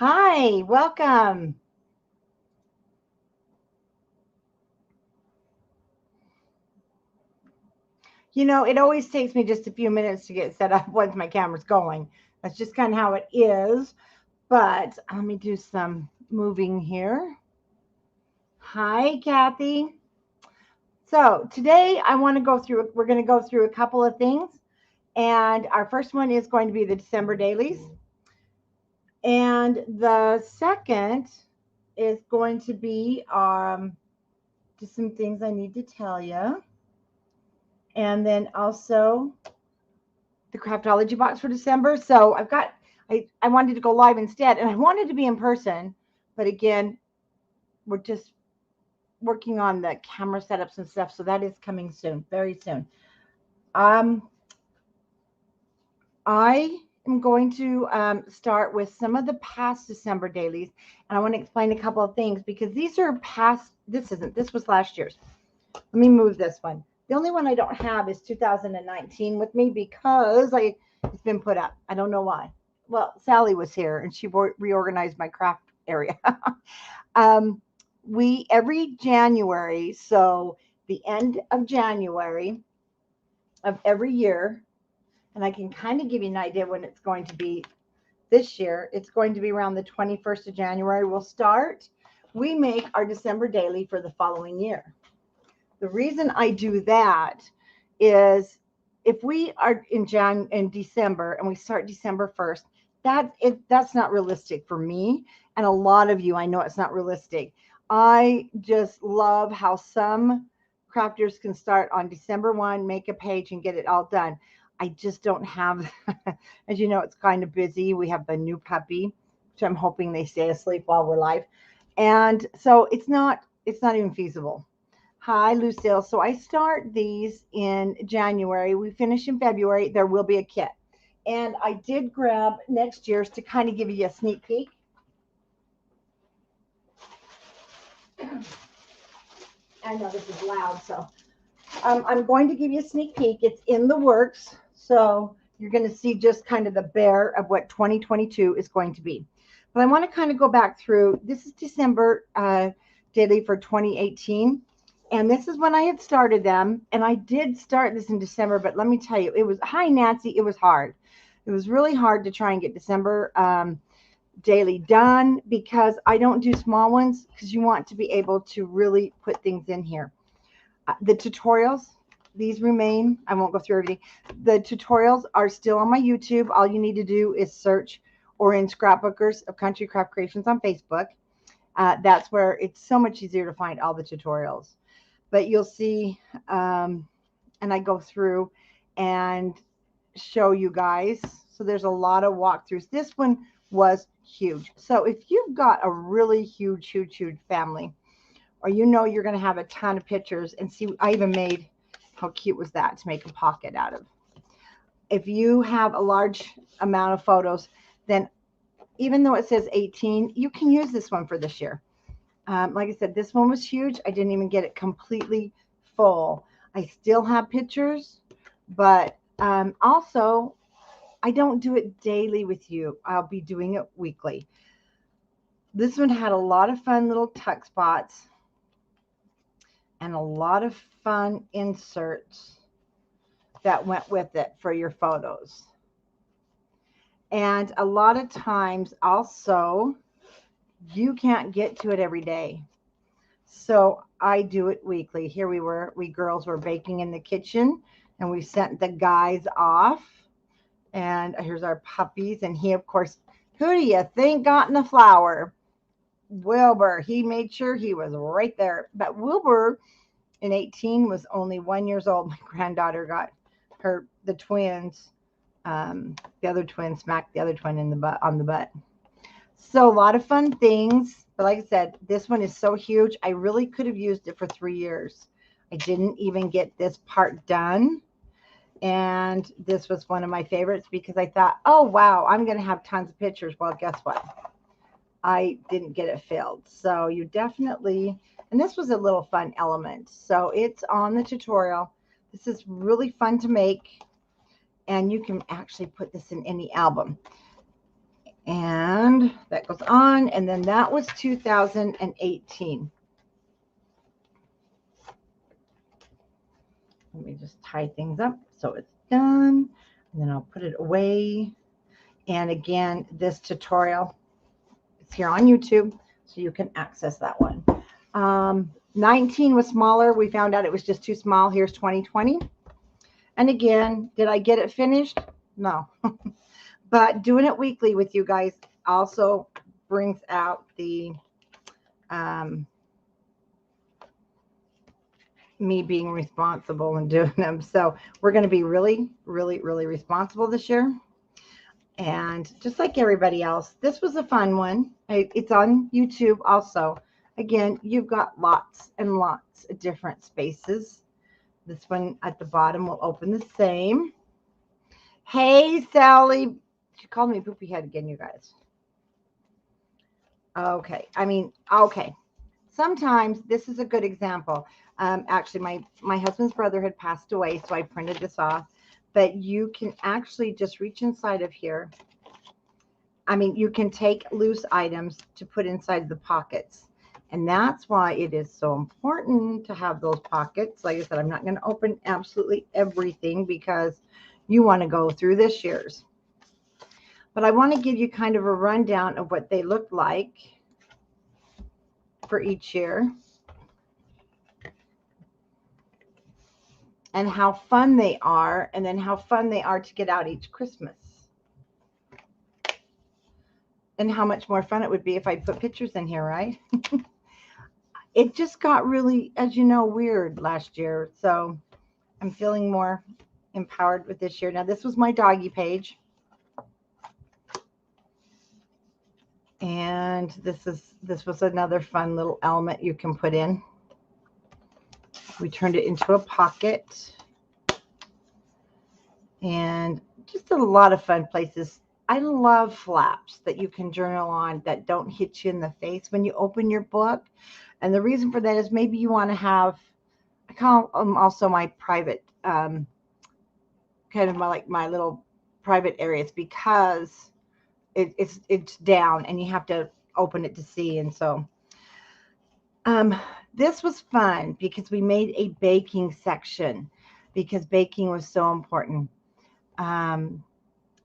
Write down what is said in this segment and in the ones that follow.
Hi, welcome. It always takes me just a few minutes to get set up once my camera's going. That's just kind of how it is. But let me do some moving here. Hi, Kathy. So today we're going to go through a couple of things. And our first one is going to be the December dailies. And the second is going to be just some things I need to tell you. And then also the Craftology box for December. So I wanted to go live instead, and I wanted to be in person. But again, we're just working on the camera setups and stuff. So that is coming soon, very soon. I am going to start with some of the past December dailies, and I want to explain a couple of things because these are past. This was last year's. Let me move this one. The only one I don't have is 2019 with me because it's been put up. I don't know why. Well, Sally was here and she reorganized my craft area. We every January, so the end of January of every year, and I can kind of give you an idea when it's going to be this year. It's going to be around the 21st of January. We'll start. We make our December daily for the following year. The reason I do that is if we are in December and we start December 1st, that's not realistic for me. And a lot of you, I know it's not realistic. I just love how some crafters can start on December 1, make a page and get it all done. I just don't have, as you know, it's kind of busy. We have the new puppy, which I'm hoping they stay asleep while we're live. And so it's not even feasible. Hi, Lucille. So I start these in January. We finish in February. There will be a kit. And I did grab next year's to kind of give you a sneak peek. I know this is loud, so I'm going to give you a sneak peek. It's in the works. So you're going to see just kind of the bare of what 2022 is going to be. But I want to kind of go back through. This is December daily for 2018. And this is when I had started them. And I did start this in December, but let me tell you, hi, Nancy, it was hard. It was really hard to try and get December daily done because I don't do small ones because you want to be able to really put things in here. The tutorials, these remain. I won't go through everything. The tutorials are still on my YouTube. All you need to do is search or in Scrapbookers of Country Craft Creations on Facebook. That's where it's so much easier to find all the tutorials. But you'll see, and I go through and show you guys. So there's a lot of walkthroughs. This one was huge. So if you've got a really huge family, or you're going to have a ton of pictures, and see, I even made, how cute was that to make a pocket out of. If you have a large amount of photos, then even though it says 18, you can use this one for this year. Like I said, this one was huge. I didn't even get it completely full. I still have pictures, but also I don't do it daily with you. I'll be doing it weekly. This one had a lot of fun little tuck spots and a lot of fun inserts that went with it for your photos. And a lot of times also, you can't get to it every day. So I do it weekly. Here we girls were baking in the kitchen and we sent the guys off. And here's our puppies. And he, of course, who do you think got in the flower? Wilbur. He made sure he was right there. But Wilbur in 18 was only 1 year old. My granddaughter got the twins. The other twin smacked the other twin on the butt. So a lot of fun things. But like I said, this one is so huge. I really could have used it for 3 years. I didn't even get this part done. And this was one of my favorites because I thought, oh, wow, I'm going to have tons of pictures. Well, guess what? I didn't get it filled. So you definitely, and this was a little fun element. So it's on the tutorial. This is really fun to make. And you can actually put this in any album. And that goes on. And then that was 2018. Let me just tie things up so it's done. And then I'll put it away. And again, this tutorial is here on YouTube, so you can access that one. 19 was smaller. We found out it was just too small. Here's 2020. And again, did I get it finished? No. But doing it weekly with you guys also brings out the me being responsible and doing them. So we're going to be really, really, really responsible this year. And just like everybody else, this was a fun one. It's on YouTube also. Again, you've got lots and lots of different spaces. This one at the bottom will open the same. Hey, Sally. She called me poopy head again, you guys. Okay. Okay. Sometimes this is a good example. Actually, my husband's brother had passed away, so I printed this off. But you can actually just reach inside of here. You can take loose items to put inside the pockets. And that's why it is so important to have those pockets. Like I said, I'm not going to open absolutely everything because you want to go through this year's. But I want to give you kind of a rundown of what they look like for each year. And how fun they are, and then how fun they are to get out each Christmas. And how much more fun it would be if I put pictures in here, right? It just got really, as you know, weird last year. So I'm feeling more empowered with this year. Now, this was my doggy page. And this was another fun little element you can put in. We turned it into a pocket. And just a lot of fun places. I love flaps that you can journal on that don't hit you in the face when you open your book. And the reason for that is maybe you want to have, I call them also my private, kind of my little private areas, because it's down and you have to open it to see. And so this was fun because we made a baking section because baking was so important.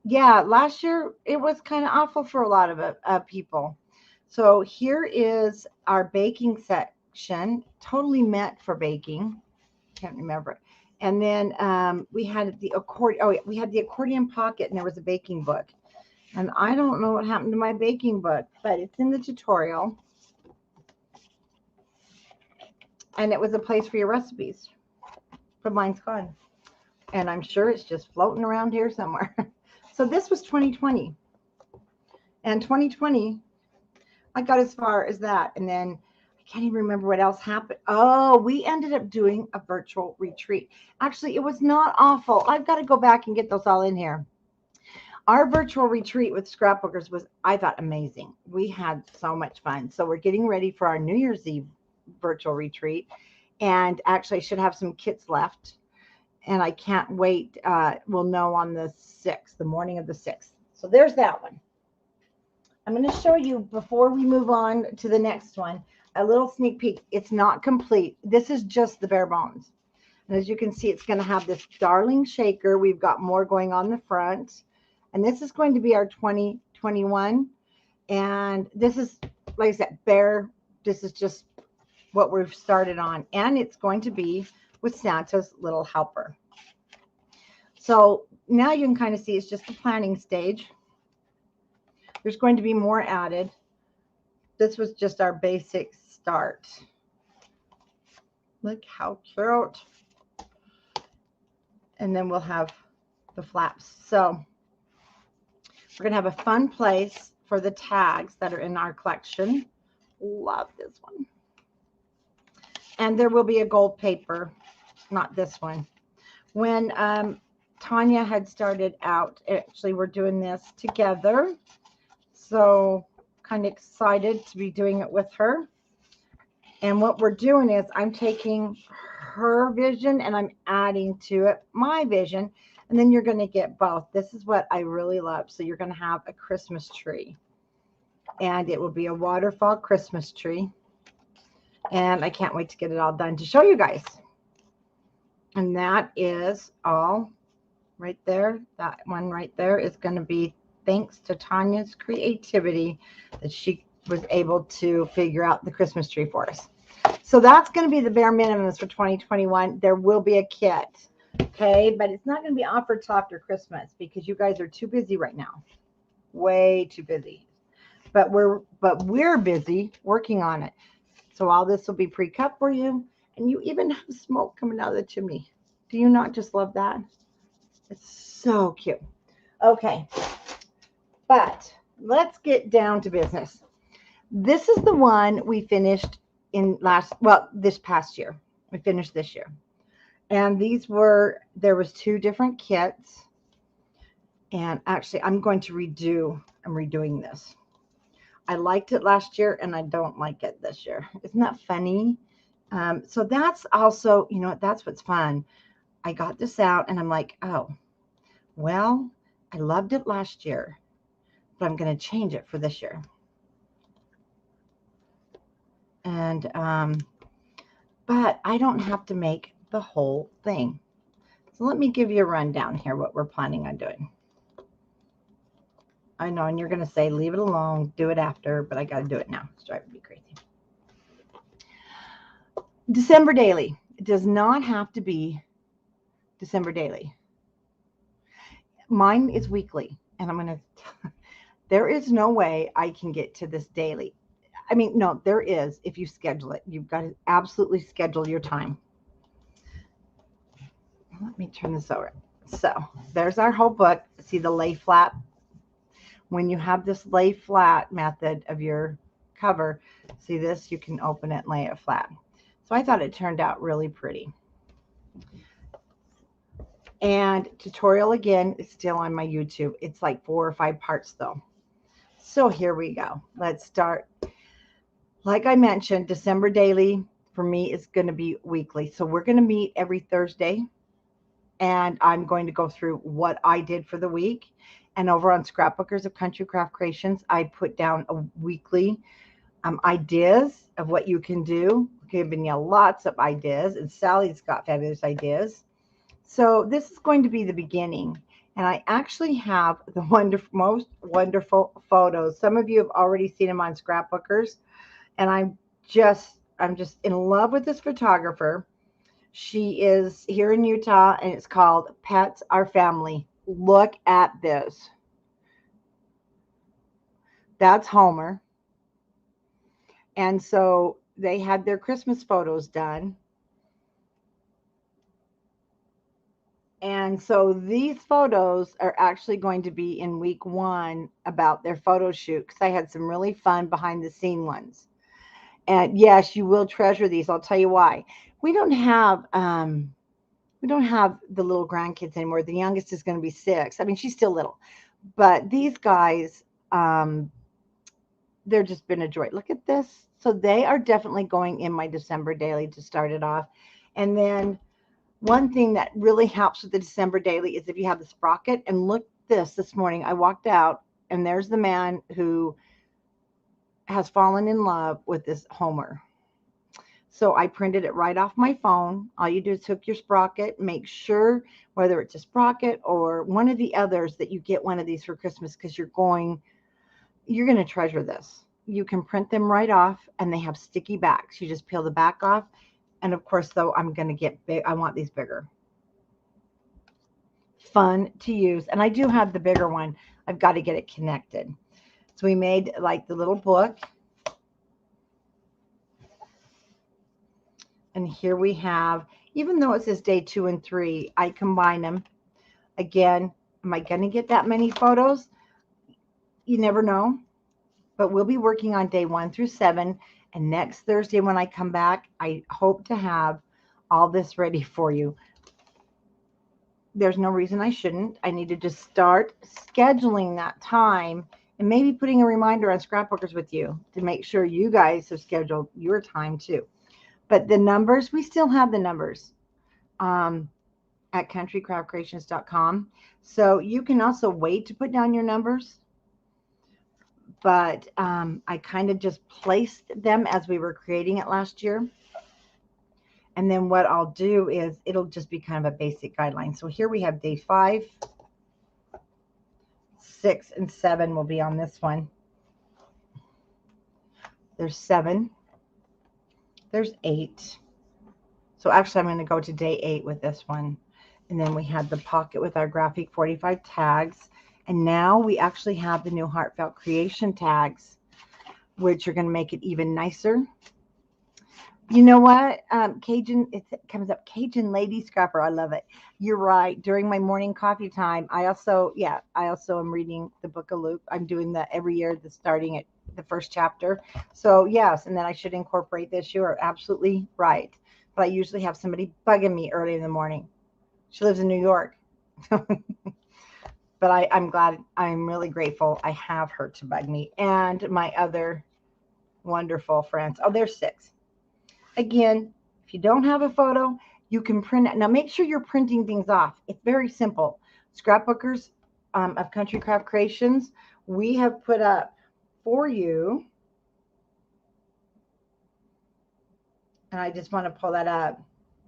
Yeah, last year it was kind of awful for a lot of people. So here is our baking section, totally meant for baking. Can't remember it. And then we had the accordion. Oh, we had the accordion pocket, and there was a baking book. And I don't know what happened to my baking book, but it's in the tutorial. And it was a place for your recipes. But mine's gone. And I'm sure it's just floating around here somewhere. So this was 2020. And 2020, I got as far as that. And then I can't even remember what else happened. Oh, we ended up doing a virtual retreat. Actually, it was not awful. I've got to go back and get those all in here. Our virtual retreat with scrapbookers was, I thought, amazing. We had so much fun. So we're getting ready for our New Year's Eve virtual retreat. And actually, I should have some kits left. And I can't wait. We'll know on the 6th, the morning of the 6th. So there's that one. I'm going to show you, before we move on to the next one, a little sneak peek. It's not complete. This is just the bare bones. And as you can see, it's going to have this darling shaker. We've got more going on the front. And this is going to be our 2021. And this is, like I said, bare. This is just what we've started on. And it's going to be with Santa's little helper. So now you can kind of see it's just the planning stage. There's going to be more added. This was just our basic start. Look how cute. And then we'll have the flaps. So we're going to have a fun place for the tags that are in our collection. Love this one. And there will be a gold paper, not this one. When Tanya had started out, actually we're doing this together. So kind of excited to be doing it with her. And what we're doing is I'm taking her vision and I'm adding to it my vision. And then you're going to get both. This is what I really love. So you're going to have a Christmas tree. And it will be a waterfall Christmas tree. And I can't wait to get it all done to show you guys. And that is all right there. That one right there is going to be thanks to Tanya's creativity that she was able to figure out the Christmas tree for us. So that's going to be the bare minimums for 2021. There will be a kit, okay? But it's not going to be offered till after Christmas because you guys are too busy right now. Way too busy. But we're busy working on it. So all this will be pre-cut for you. And you even have smoke coming out of the chimney. Do you not just love that? It's so cute. Okay. But let's get down to business. This is the one we finished this past year. We finished this year. And there was 2 different kits. And actually, I'm redoing this. I liked it last year and I don't like it this year. Isn't that funny? So that's also, that's what's fun. I got this out and I'm like, oh, well, I loved it last year, but I'm going to change it for this year. And, but I don't have to make the whole thing. So let me give you a rundown here, what we're planning on doing. I know, and you're going to say, leave it alone, do it after, but I got to do it now. It's driving me crazy. December daily. It does not have to be December daily. Mine is weekly, and I'm going to, there is no way I can get to this daily. I mean, no, there is if you schedule it. You've got to absolutely schedule your time. Let me turn this over. So there's our whole book. See the lay flat? When you have this lay flat method of your cover, see this, you can open it and lay it flat. So I thought it turned out really pretty. And tutorial again is still on my YouTube. It's like 4 or 5 parts though. So here we go. Let's start. Like I mentioned, December daily for me is going to be weekly. So we're going to meet every Thursday. And I'm going to go through what I did for the week. And over on Scrapbookers of Country Craft Creations, I put down a weekly ideas of what you can do. Giving you lots of ideas. And Sally's got fabulous ideas. So this is going to be the beginning. And I actually have the most wonderful photos. Some of you have already seen them on Scrapbookers. And I'm just in love with this photographer. She is here in Utah, and it's called Pets Are Family. Look at this. That's Homer. And so they had their Christmas photos done. And so these photos are actually going to be in week 1 about their photo shoot, because I had some really fun behind the scene ones. And yes, you will treasure these. I'll tell you why. We don't have the little grandkids anymore. The youngest is going to be 6. I mean, she's still little, but these guys, they're just been a joy. Look at this. So they are definitely going in my December daily to start it off. And then one thing that really helps with the December daily is if you have the sprocket. And look this morning, I walked out and there's the man who has fallen in love with this Homer. So I printed it right off my phone. All you do is hook your sprocket. Make sure, whether it's a sprocket or one of the others, that you get one of these for Christmas, because you're going to treasure this. You can print them right off, and they have sticky backs. You just peel the back off. And of course, though, I'm going to get big. I want these bigger. Fun to use. And I do have the bigger one. I've got to get it connected. So we made like the little book. And here we have, even though it says day 2 and 3, I combine them. Again, am I going to get that many photos? You never know. But we'll be working on day 1 through 7. And next Thursday when I come back, I hope to have all this ready for you. There's no reason I shouldn't. I need to just start scheduling that time and maybe putting a reminder on Scrapbookers with you to make sure you guys have scheduled your time too. But the numbers, we still have the numbers. at countrycraftcreations.com. So you can also wait to put down your numbers, but I kind of just placed them as we were creating it last year. And then what I'll do is it'll just be kind of a basic guideline. So here we have day 5, 6, and 7 will be on this one. There's 7. There's 8. So actually I'm going to go to day 8 with this one. And then we had the pocket with our graphic 45 tags. And now we actually have the new Heartfelt Creation tags, which are going to make it even nicer. You know what? Cajun, it comes up Cajun Lady Scrapper. I love it. You're right. During my morning coffee time, I also am reading the Book of Luke. I'm doing that every year, starting at the first chapter. So yes, and then I should incorporate this. You are absolutely right. But I usually have somebody bugging me early in the morning. She lives in New York. But I'm really grateful I have her to bug me, and my other wonderful friends. Oh, there's 6. Again, if you don't have a photo, you can print it. Now make sure you're printing things off. It's very simple. Scrapbookers of Country Craft Creations, we have put up for you, and I just want to pull that up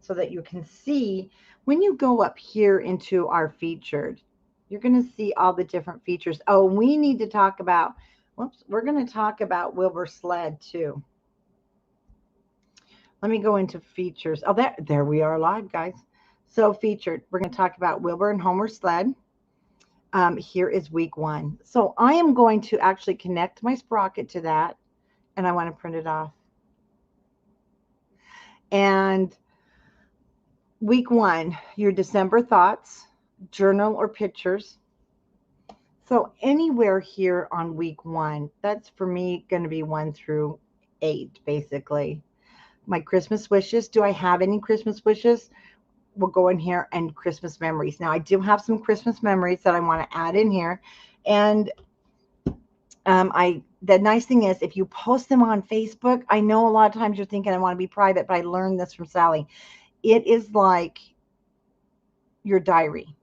so that you can see when you go up here into our featured, you're going to see all the different features. Oh, we need to talk about, we're going to talk about Wilbur sled too. Let me go into features. Oh, there we are live, guys. So featured, we're going to talk about Wilbur and Homer sled. Here is week 1. So I am going to actually connect my sprocket to that, and I want to print it off. And week 1, your December thoughts, journal or pictures. So anywhere here on week 1, that's for me going to be 1 through 8, basically. My Christmas wishes. Do I have any Christmas wishes? We'll go in here, and Christmas memories. Now I do have some Christmas memories that I want to add in here. And the nice thing is if you post them on Facebook, I know a lot of times you're thinking I want to be private, but I learned this from Sally. It is like your diary.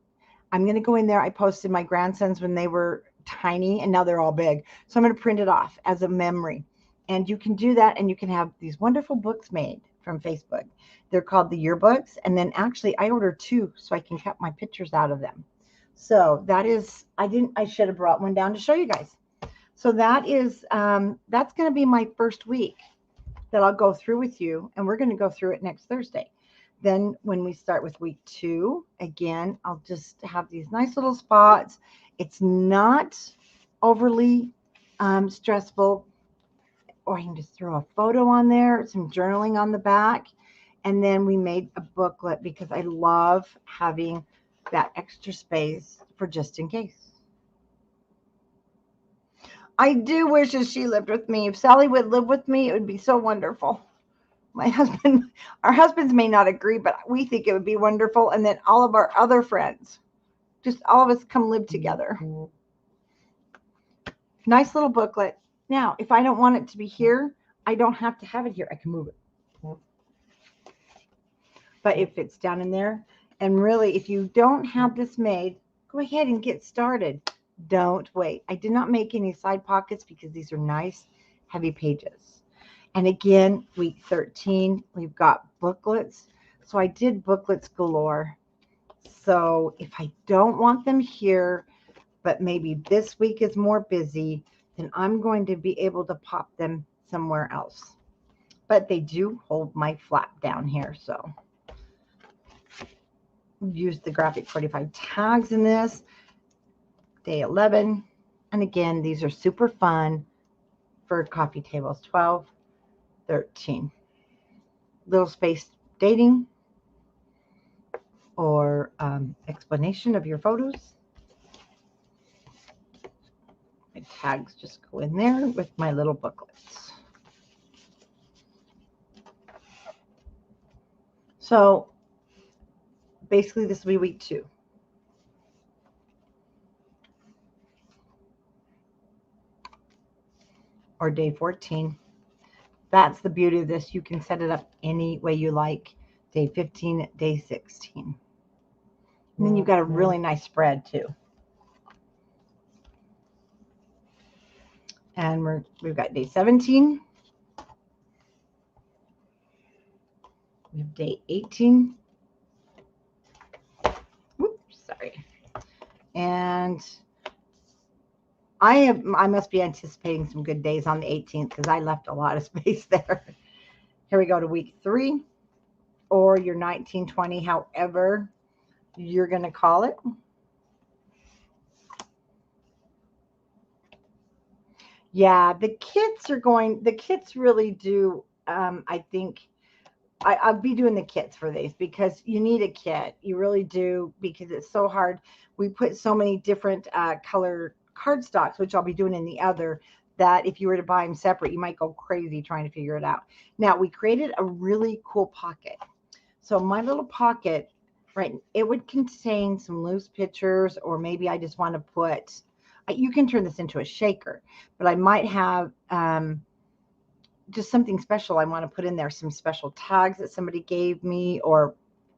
I'm going to go in there. I posted my grandsons when they were tiny, and now they're all big. So I'm going to print it off as a memory. And you can do that, and you can have these wonderful books made from Facebook. They're called the yearbooks. And then actually I ordered 2 so I can cut my pictures out of them. So that is, I should have brought one down to show you guys. So that is, that's going to be my first week that I'll go through with you. And we're going to go through it next Thursday. Then when we start with week 2, again, I'll just have these nice little spots. It's not overly stressful. Or I can just throw a photo on there, some journaling on the back. And then we made a booklet because I love having that extra space for just in case. I do wish that she lived with me. If Sally would live with me, it would be so wonderful. Our husbands may not agree, but we think it would be wonderful. And then all of our other friends, just all of us come live together. Nice little booklet. Now, if I don't want it to be here, I don't have to have it here. I can move it. But if it's down in there, and really, if you don't have this made, go ahead and get started. Don't wait. I did not make any side pockets because these are nice, heavy pages. And again, week 13, we've got booklets. So I did booklets galore. So if I don't want them here, but maybe this week is more busy, then I'm going to be able to pop them somewhere else. But they do hold my flap down here, so use the graphic 45 tags in this. Day 11. And again, these are super fun for coffee tables. 12, 13. Little space dating or explanation of your photos. My tags just go in there with my little booklets. So basically this will be week 2. Or day 14. That's the beauty of this. You can set it up any way you like. Day 15, day 16. And then you've got a really nice spread too. And we've got day 17. We have day 18. Whoops, sorry. And I must be anticipating some good days on the 18th because I left a lot of space there. Here we go to week 3, or your 1920, however you're going to call it. Yeah, the kits really do, I think, I'll be doing the kits for these because you need a kit. You really do, because it's so hard. We put so many different color cardstocks, which I'll be doing in the other, that if you were to buy them separate, you might go crazy trying to figure it out. Now, we created a really cool pocket. So my little pocket, right, it would contain some loose pictures, or maybe I just want to put, you can turn this into a shaker, but I might have just something special I want to put in there, some special tags that somebody gave me or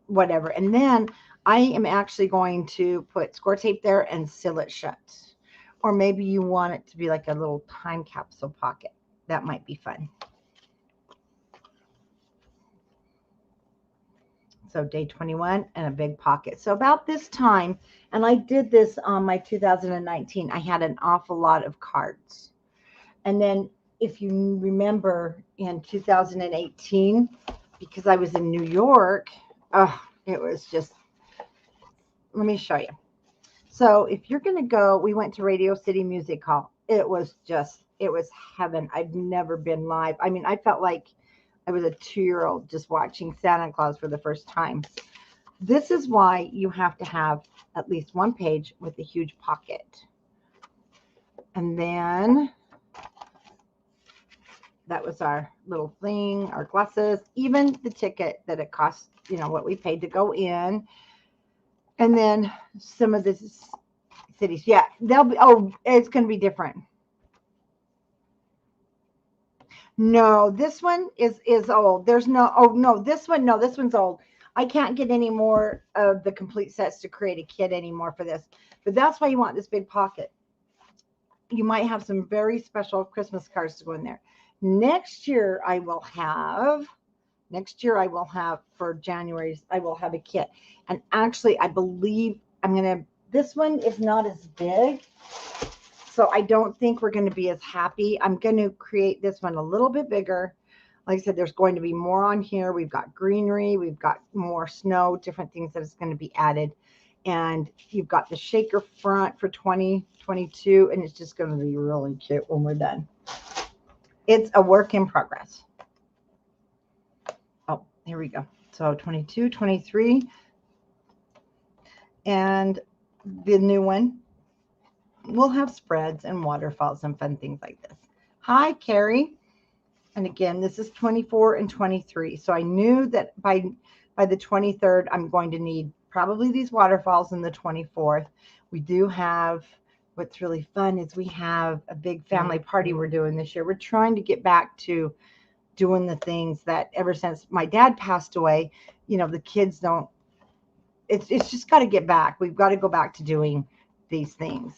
whatever. And then I am actually going to put score tape there and seal it shut. Or maybe you want it to be like a little time capsule pocket. That might be fun. So day 21 and a big pocket. So about this time, and I did this on my 2019, I had an awful lot of cards. And then if you remember in 2018, because I was in New York, it was just, let me show you. So if you're going to go, we went to Radio City Music Hall. It was heaven. I've never been live. I mean, I felt like I was a 2-year-old just watching Santa Claus for the first time. This is why you have to have at least one page with a huge pocket. And then that was our little thing, our glasses, even the ticket that it cost, what we paid to go in. And then some of the cities. Yeah, they'll be, it's going to be different. No, this one is old. There's no, this one's old. I can't get any more of the complete sets to create a kit anymore for this. But that's why you want this big pocket. You might have some very special Christmas cards to go in there. Next year I will have for January's, I will have a kit. And actually, I believe this one is not as big. So I don't think we're going to be as happy. I'm going to create this one a little bit bigger. Like I said, there's going to be more on here. We've got greenery. We've got more snow, different things that is going to be added. And you've got the shaker front for 2022. And it's just going to be really cute when we're done. It's a work in progress. Oh, here we go. So 22, 23. And the new one. We'll have spreads and waterfalls and fun things like this. Hi, Carrie. And again, this is 24 and 23. So I knew that by the 23rd, I'm going to need probably these waterfalls, in the 24th. We do have, what's really fun is we have a big family party we're doing this year. We're trying to get back to doing the things that ever since my dad passed away, the kids don't, it's just got to get back. We've got to go back to doing these things.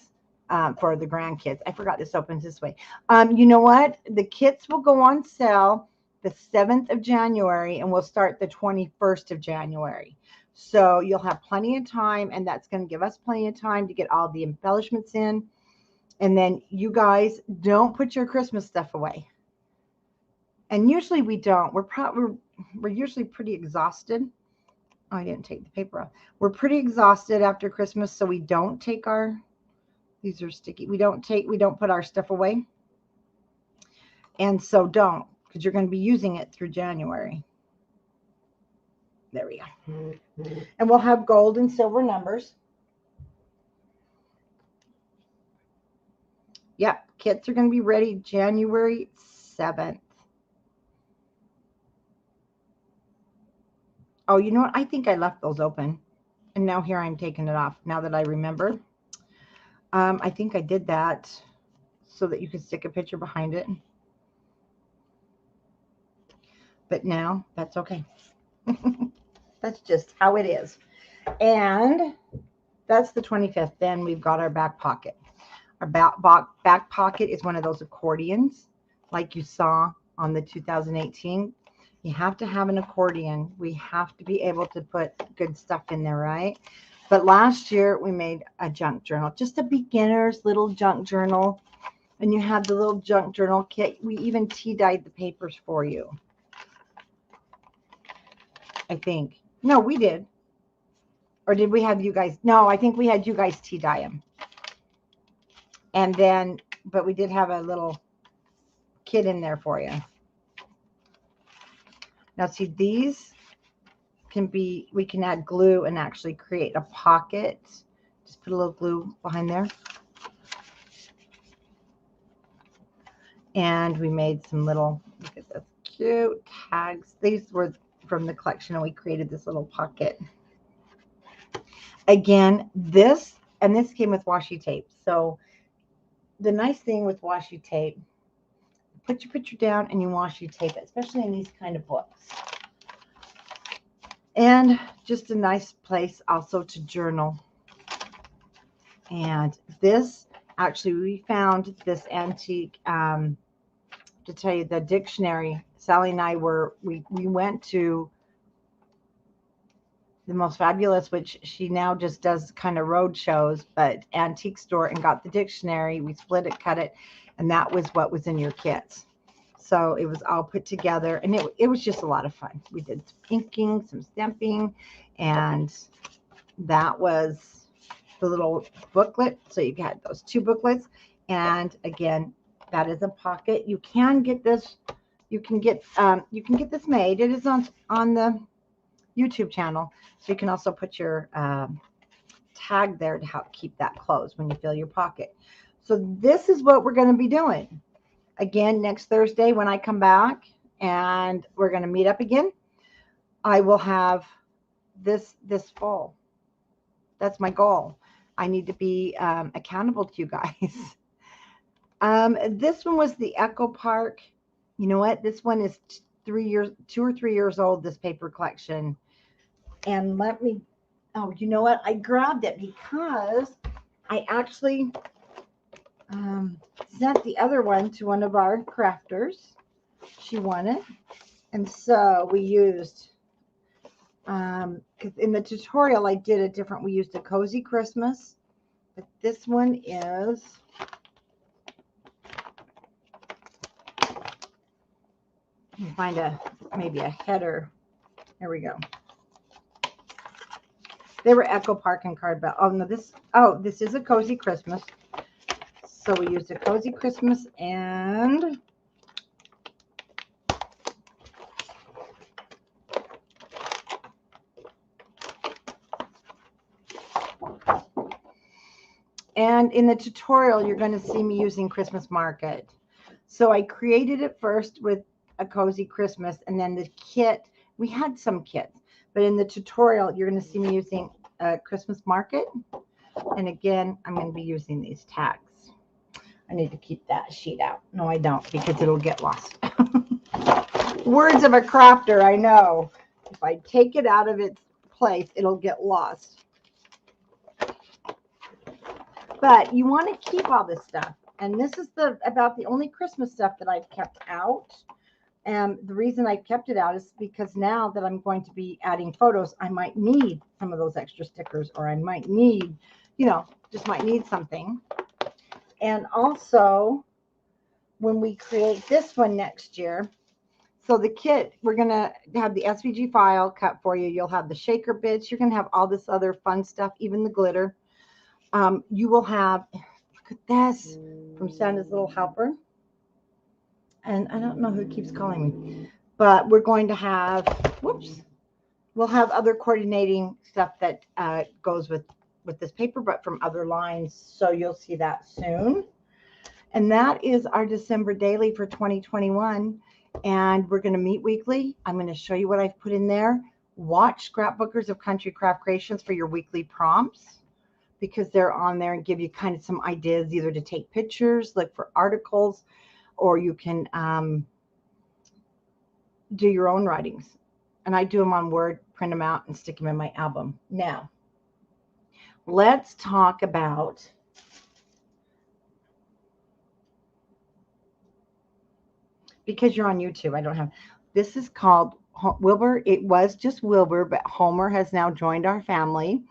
For the grandkids. I forgot this opens this way. You know what? The kits will go on sale the 7th of January, and we'll start the 21st of January. So you'll have plenty of time, and that's going to give us plenty of time to get all the embellishments in. And then you guys don't put your Christmas stuff away. And usually we don't. We're usually pretty exhausted. Oh, I didn't take the paper off. We're pretty exhausted after Christmas, so we don't take these are sticky. We don't put our stuff away. And so don't, because you're going to be using it through January. There we go. And we'll have gold and silver numbers. Yep, kits are going to be ready January 7th. Oh, you know what? I think I left those open. And now here I'm taking it off, now that I remember. I think I did that so that you could stick a picture behind it. But now that's okay. That's just how it is. And that's the 25th. Then we've got our back pocket. Our back pocket is one of those accordions like you saw on the 2018. You have to have an accordion. We have to be able to put good stuff in there, right? But last year we made a junk journal, just a beginner's little junk journal. And you have the little junk journal kit. We even tea-dyed the papers for you, I think. No, we did. Or did we have you guys? No, I think we had you guys tea-dye them. And then, but we did have a little kit in there for you. Now see, these can be, we can add glue and actually create a pocket. Just put a little glue behind there. And we made some little, look at this, cute tags. These were from the collection and we created this little pocket. Again, this came with washi tape. So the nice thing with washi tape, put your picture down and you washi tape it, especially in these kind of books. And just a nice place also to journal. And this, actually, we found this antique, to tell you the dictionary. Sally and I we went to the Most Fabulous, which she now just does kind of road shows, but antique store, and got the dictionary. We split it, cut it, and that was what was in your kits. So it was all put together, and it was just a lot of fun. We did some inking, some stamping, and that was the little booklet. So you had those two booklets, and again, that is a pocket. You can get this. You can get this made. It is on the YouTube channel. So you can also put your tag there to help keep that closed when you fill your pocket. So this is what we're going to be doing. Again, next Thursday when I come back and we're going to meet up again, I will have this full. That's my goal. I need to be accountable to you guys. This one was the Echo Park. You know what? This one is 2 or 3 years old, this paper collection. And let me, oh, you know what? I grabbed it because I actually sent the other one to one of our crafters. She won it. And so we used, because in the tutorial I did a different, we used a Cozy Christmas. But this one is, find maybe a header. There we go. They were Echo Park and Cardbell. Oh no, this is a Cozy Christmas. So we used a Cozy Christmas and in the tutorial you're going to see me using Christmas Market. So I created it first with a Cozy Christmas, and then the kit, we had some kits, but in the tutorial you're going to see me using a Christmas Market. And again, I'm going to be using these tags. I need to keep that sheet out. No, I don't, because it'll get lost. Words of a crafter, I know. If I take it out of its place, it'll get lost. But you want to keep all this stuff. And this is about the only Christmas stuff that I've kept out. And the reason I've kept it out is because now that I'm going to be adding photos, I might need some of those extra stickers, or I might need, just might need something. And also, when we create this one next year, so the kit, we're going to have the SVG file cut for you. You'll have the shaker bits. You're going to have all this other fun stuff, even the glitter. You will have, look at this, from Santa's Little Helper. And I don't know who keeps calling me, but we're going to have, we'll have other coordinating stuff that goes with this paper, but from other lines. So you'll see that soon. And that is our December daily for 2021. And we're going to meet weekly. I'm going to show you what I've put in there. Watch Scrapbookers of Country Craft Creations for your weekly prompts, because they're on there and give you kind of some ideas, either to take pictures, look for articles, or you can do your own writings. And I do them on print them out and stick them in my album. Now, let's talk about because you're on YouTube, I don't have, this is called Wilbur. It was just Wilbur, but Homer has now joined our family,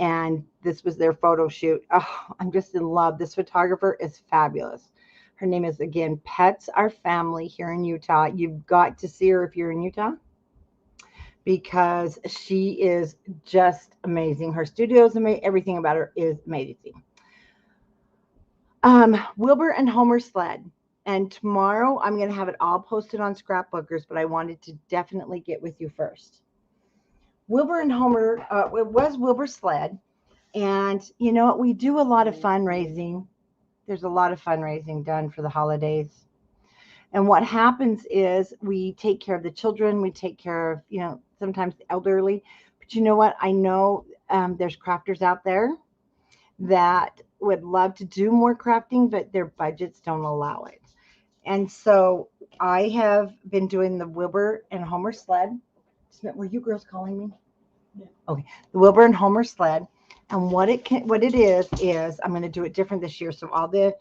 and this was their photo shoot. Oh, I'm just in love. This photographer is fabulous. Her name is, again, Pets Our Family here in Utah. You've got to see her if you're in Utah because she is just amazing. Her studio is amazing. Everything about her is amazing. Wilbur and Homer sled. And tomorrow I'm going to have it all posted on Scrapbookers, but I wanted to definitely get with you first. Wilbur and Homer, it was Wilbur's sled. And you know what? We do a lot of fundraising. There's a lot of fundraising done for the holidays. And what happens is we take care of the children. We take care of, you know, sometimes the elderly. But you know what? I know there's crafters out there that would love to do more crafting, but their budgets don't allow it. And so I have been doing the Wilbur and Homer sled. Were you girls calling me? Yeah. Okay. The Wilbur and Homer sled. And what it is I'm going to do it different this year. So all the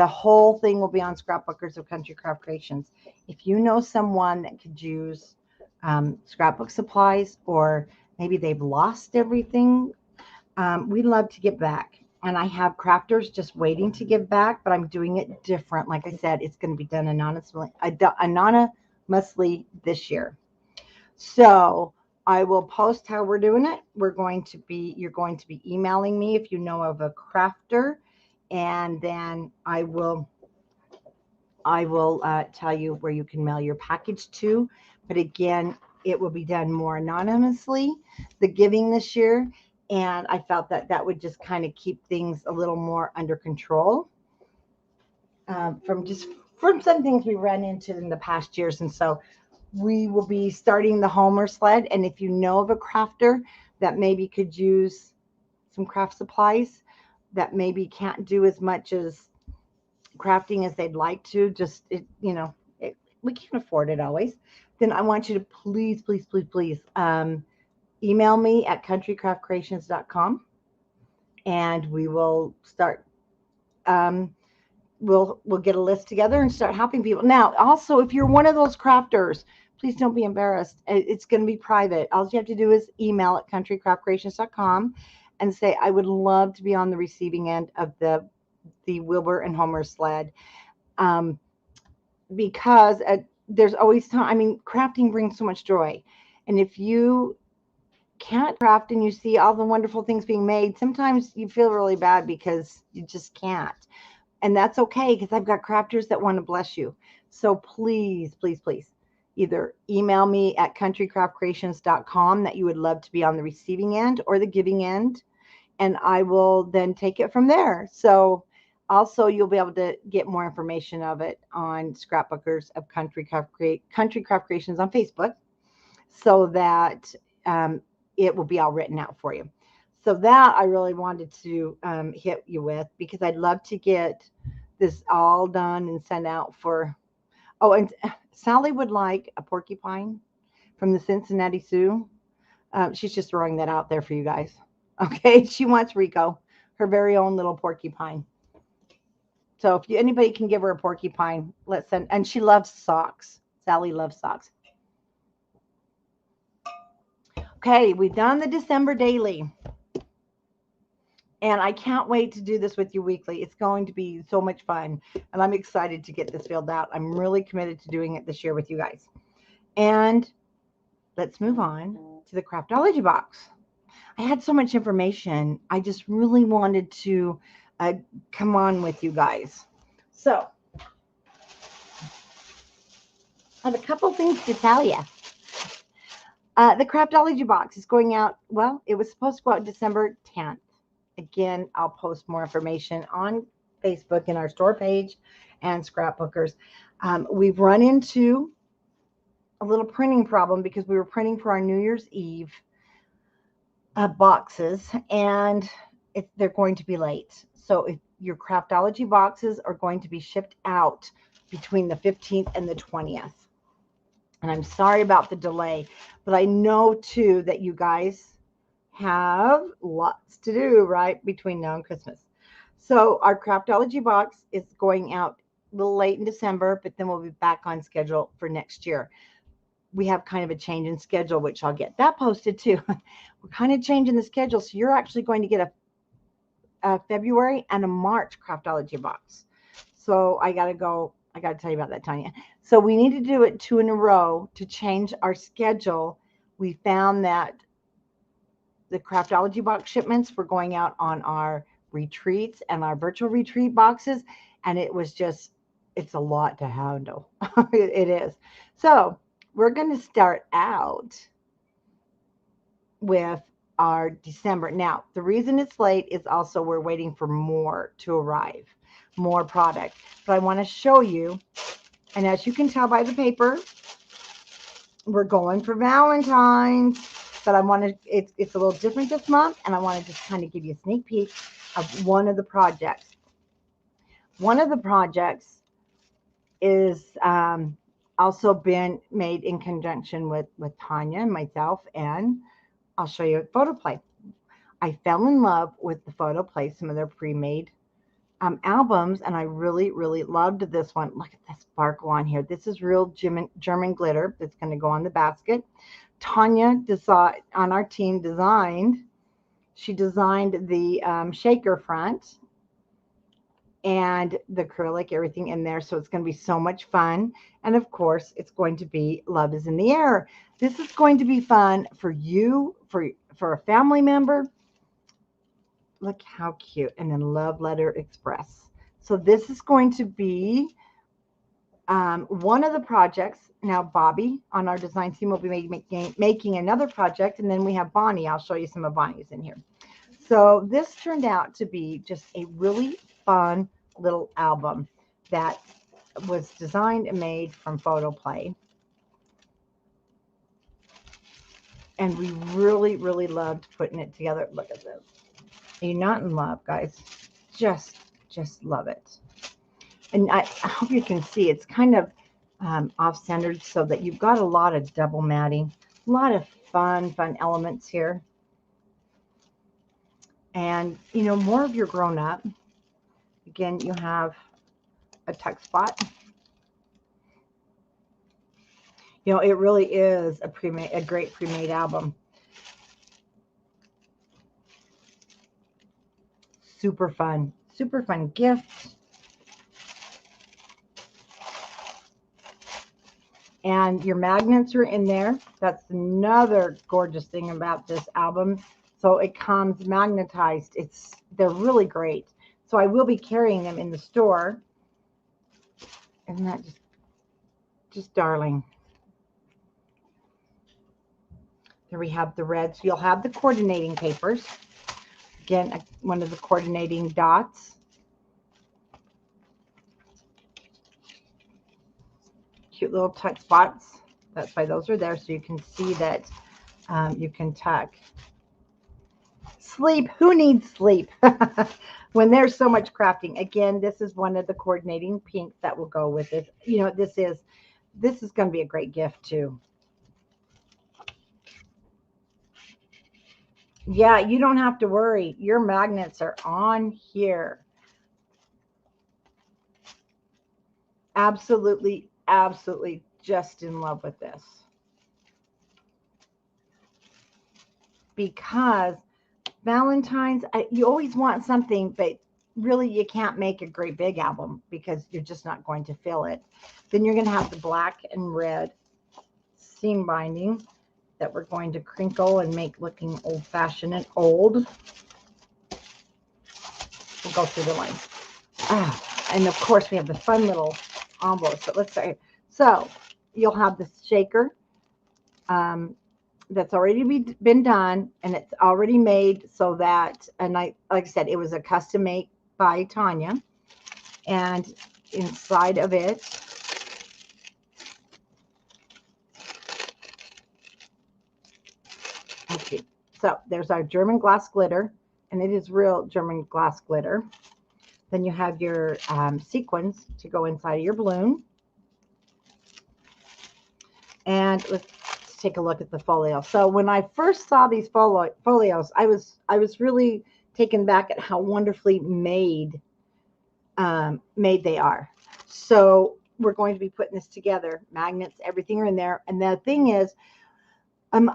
whole thing will be on Scrapbookers of Country Craft Creations. If you know someone that could use scrapbook supplies, or maybe they've lost everything, we'd love to get back. And I have crafters just waiting to give back, but I'm doing it different. Like I said, it's going to be done anonymously this year. So I will post how we're doing it. You're going to be emailing me if you know of a crafter, and then I will tell you where you can mail your package to. But again, it will be done more anonymously, the giving this year. And I felt that would just kind of keep things a little more under control from some things we ran into in the past years. And so we will be starting the Homer sled. And if you know of a crafter that maybe could use some craft supplies, that maybe can't do as much as crafting as they'd like to, we can't afford it always, then I want you to please email me at countrycraftcreations.com, and we will start we'll get a list together and start helping people. Now, also, if you're one of those crafters, please don't be embarrassed. It's going to be private. All you have to do is email at countrycraftcreations.com and say, I would love to be on the receiving end of the Wilbur and Homer sled, because there's always time. I mean, crafting brings so much joy. And if you can't craft and you see all the wonderful things being made, sometimes you feel really bad because you just can't. And that's okay, because I've got crafters that want to bless you. So please, either email me at countrycraftcreations.com that you would love to be on the receiving end or the giving end, and I will then take it from there. So also, you'll be able to get more information of it on Scrapbookers of Country Craft Creations on Facebook, so that it will be all written out for you. So that I really wanted to hit you with, because I'd love to get this all done and sent out for. Oh, and Sally would like a porcupine from the Cincinnati Zoo. She's just throwing that out there for you guys. Okay, she wants Rico, her very own little porcupine. So if anybody can give her a porcupine, let's send. And she loves socks. Sally loves socks. Okay, we've done the December daily. And I can't wait to do this with you weekly. It's going to be so much fun. And I'm excited to get this filled out. I'm really committed to doing it this year with you guys. And let's move on to the Craftology box. I had so much information. I just really wanted to come on with you guys. So I have a couple things to tell you. The Craftology box is going out. Well, it was supposed to go out December 10th. Again, I'll post more information on Facebook in our store page and Scrapbookers. We've run into a little printing problem because we were printing for our New Year's Eve boxes, and they're going to be late. So if your Craftology boxes are going to be shipped out between the 15th and the 20th. And I'm sorry about the delay, but I know too that you guys have lots to do right between now and Christmas. So our Craftology box is going out a little late in December, but then we'll be back on schedule for next year. We have kind of a change in schedule, which I'll get that posted too. We're kind of changing the schedule. So you're actually going to get a February and a March Craftology box. So I got to tell you about that, Tanya. So we need to do it 2 in a row to change our schedule. We found that the Craftology box shipments were going out on our retreats and our virtual retreat boxes. And it's a lot to handle. It is. So we're going to start out with our December. Now, the reason it's late is also we're waiting for more to arrive, more product. But I want to show you, and as you can tell by the paper, we're going for Valentine's. But I want to, it's a little different this month, and I want to just kind of give you a sneak peek of one of the projects. One of the projects is also been made in conjunction with Tanya and myself, and I'll show you a photo play. I fell in love with the photo play, some of their pre-made albums, and I really, really loved this one. Look at the sparkle on here. This is real German glitter that's going to go on the basket. Tanya on our team she designed the shaker front and the acrylic, everything in there. So it's going to be so much fun. And of course, it's going to be Love is in the Air. This is going to be fun for you, for a family member. Look how cute. And then Love Letter Express. So this is going to be one of the projects. Now, Bobby on our design team will be making another project. And then we have Bonnie. I'll show you some of Bonnie's in here. So this turned out to be just a really fun little album that was designed and made from photo play. And we really, really loved putting it together. Look at this. Are you not in love, guys? Just love it. And I hope you can see it's kind of off-centered so that you've got a lot of double matting, a lot of fun elements here. And, you know, more of your grown up. Again, you have a tuck spot. You know, it really is a great pre-made album. Super fun gift. And your magnets are in there. That's another gorgeous thing about this album. So it comes magnetized. They're really great. So I will be carrying them in the store. Isn't that just darling? There we have the reds. You'll have the coordinating papers. Again, one of the coordinating dots. Cute little tuck spots. That's why those are there, so you can see that you can tuck. Sleep. Who needs sleep when there's so much crafting? Again, this is one of the coordinating pinks that will go with it. You know, this is going to be a great gift too. Yeah, you don't have to worry. Your magnets are on here. Absolutely just in love with this. Because Valentine's, you always want something, but really you can't make a great big album because you're just not going to fill it. Then you're going to have the black and red seam binding that we're going to crinkle and make looking old-fashioned and old. We'll go through the lines. And of course we have the fun little envelopes. But let's say, so you'll have the shaker that's already been done, and it's already made so that, and like I said, it was a custom make by Tanya. And inside of it, okay, so there's our German glass glitter, and it is real German glass glitter. Then you have your sequins to go inside of your balloon. And let's take a look at the folio. So when I first saw these folios, I was really taken back at how wonderfully made they are. So we're going to be putting this together. Magnets, everything are in there. And the thing is, I'm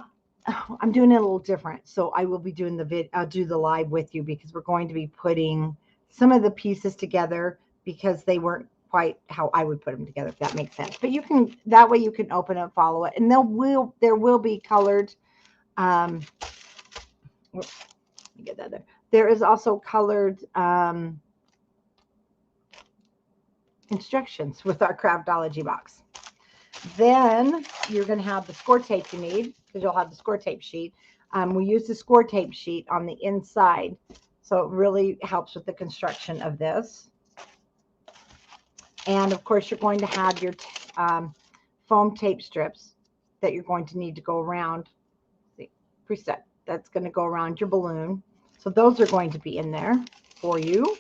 doing it a little different. So I will be doing I'll do the live with you because we're going to be putting some of the pieces together because they weren't quite how I would put them together, if that makes sense. But you can, that way you can open it, follow it, and there will be colored, let me get that there. There is also colored instructions with our Craftology box. Then you're going to have the score tape you need because you'll have the score tape sheet. We use the score tape sheet on the inside, so it really helps with the construction of this. And of course, you're going to have your foam tape strips that you're going to need to go around. See, preset that's going to go around your balloon. So those are going to be in there for you.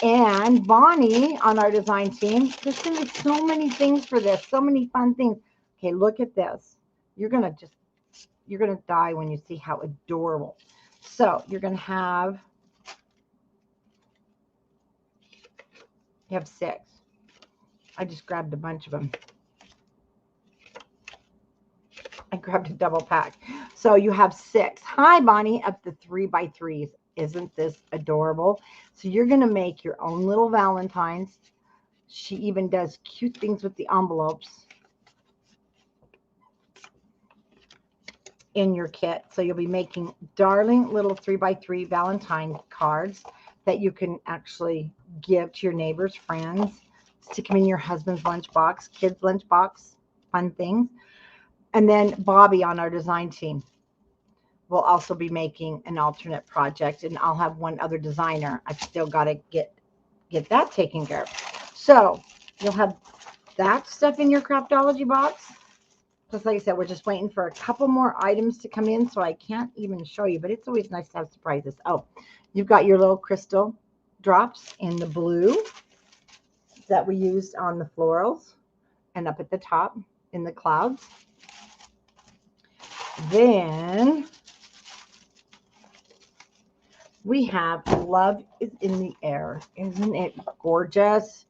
And Bonnie on our design team, there's going to be so many things for this, so many fun things. Okay, look at this. You're going to die when you see how adorable. So you're going to have, you have 6. I just grabbed a bunch of them. I grabbed a double pack. So you have 6. Hi, Bonnie, up to 3x3s. Isn't this adorable? So you're going to make your own little Valentines. She even does cute things with the envelopes in your kit. So you'll be making darling little 3x3 Valentine cards that you can actually give to your neighbors, friends, stick them in your husband's lunchbox, kids' lunchbox, fun things. And then Bobby on our design team will also be making an alternate project, and I'll have one other designer. I've still got to get that taken care of. So you'll have that stuff in your Craftology box. Just like I said, we're just waiting for a couple more items to come in, so I can't even show you, but it's always nice to have surprises. Oh, you've got your little crystal drops in the blue that we used on the florals and up at the top in the clouds. Then we have Love is in the Air. Isn't it gorgeous?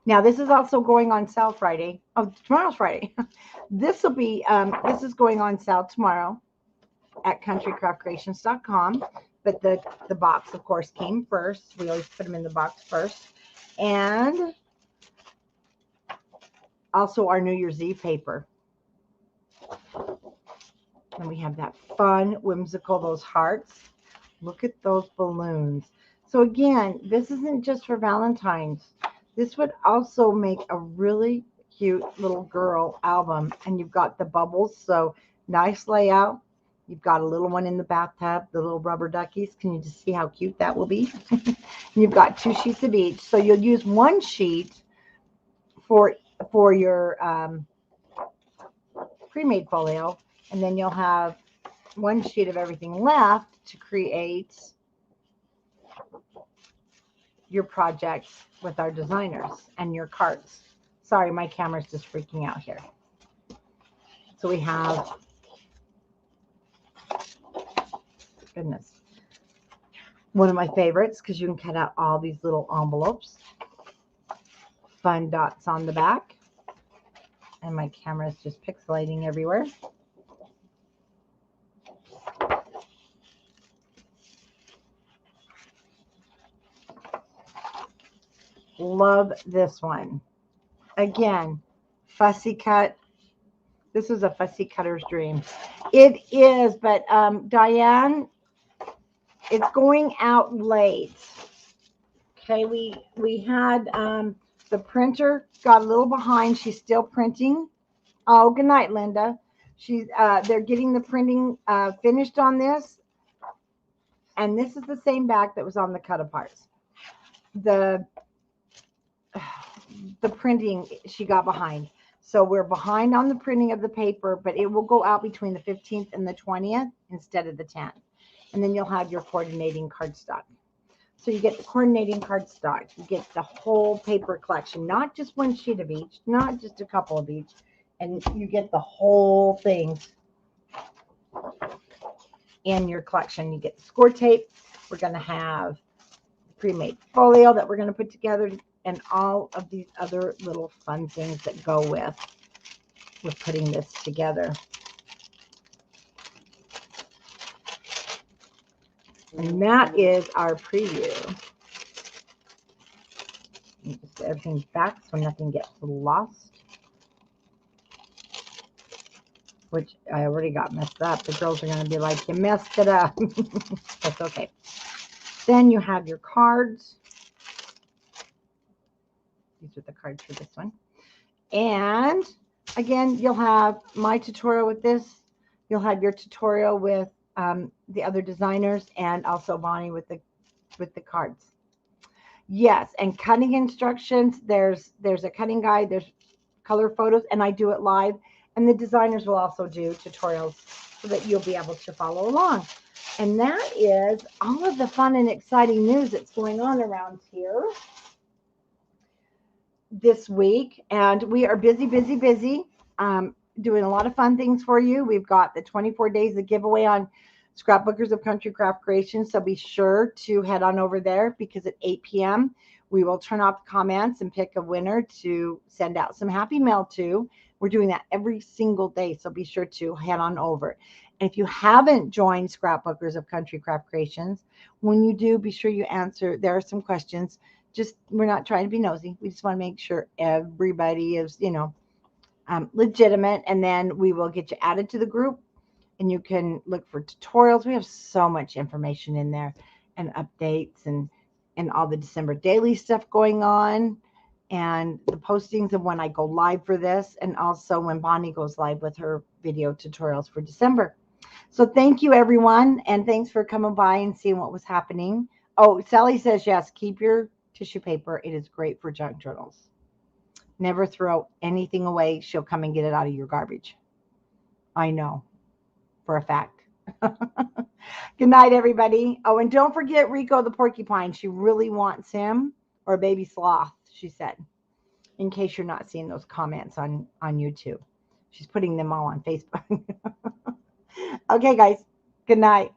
Now, this is also going on sale Friday. Oh, tomorrow's Friday. This will be, this is going on sale tomorrow at countrycraftcreations.com. But the box, of course, came first. We always put them in the box first. And also our New Year's Eve paper. And we have that fun, whimsical, those hearts. Look at those balloons. So again, this isn't just for Valentine's. This would also make a really cute little girl album. And you've got the bubbles, so nice layout. You've got a little one in the bathtub, the little rubber duckies. Can you just see how cute that will be? And you've got 2 sheets of each. So you'll use 1 sheet for your pre-made folio. And then you'll have 1 sheet of everything left to create your projects with our designers and your cards. Sorry, my camera's just freaking out here. So we have, goodness, one of my favorites because you can cut out all these little envelopes. Fun dots on the back. And my camera is just pixelating everywhere. Love this one. Again, fussy cut. This is a fussy cutter's dream. It is, but Diane, it's going out late. Okay, we had the printer got a little behind. She's still printing. Oh, good night, Linda. They're getting the printing finished on this. And this is the same back that was on the cut aparts. The printing, she got behind. So we're behind on the printing of the paper, but it will go out between the 15th and the 20th instead of the 10th. And then you'll have your coordinating cardstock. So you get the coordinating cardstock. You get the whole paper collection, not just one sheet of each, not just a couple of each. And you get the whole thing in your collection. You get the score tape. We're going to have pre-made folio that we're going to put together, and all of these other little fun things that go with putting this together. And that is our preview. Just get everything back so nothing gets lost. Which I already got messed up. The girls are going to be like, you messed it up. That's okay. Then you have your cards. These are the cards for this one. And again, you'll have my tutorial with this. You'll have your tutorial with the other designers, and also Bonnie with the cards. Yes, and cutting instructions. There's a cutting guide. There's color photos, and I do it live. And the designers will also do tutorials so that you'll be able to follow along. And that is all of the fun and exciting news that's going on around here this week. And we are busy, doing a lot of fun things for you. We've got the 24 days of giveaway on Scrapbookers of Country Craft Creations. So be sure to head on over there, because at 8 p.m. we will turn off the comments and pick a winner to send out some happy mail to. We're doing that every single day, so be sure to head on over. And if you haven't joined Scrapbookers of Country Craft Creations, when you do, be sure you answer. There are some questions. We're not trying to be nosy. We just want to make sure everybody is, legitimate. And then we will get you added to the group, and you can look for tutorials. We have so much information in there, and updates, and all the December daily stuff going on, and the postings of when I go live for this, and also when Bonnie goes live with her video tutorials for December. So thank you, everyone, and thanks for coming by and seeing what was happening. Oh, Sally says, yes, keep your tissue paper. It is great for junk journals. Never throw anything away. She'll come and get it out of your garbage. I know for a fact. Good night, everybody. Oh, and don't forget Rico the porcupine. She really wants him, or a baby sloth, she said, in case you're not seeing those comments on YouTube. She's putting them all on Facebook. Okay, guys. Good night.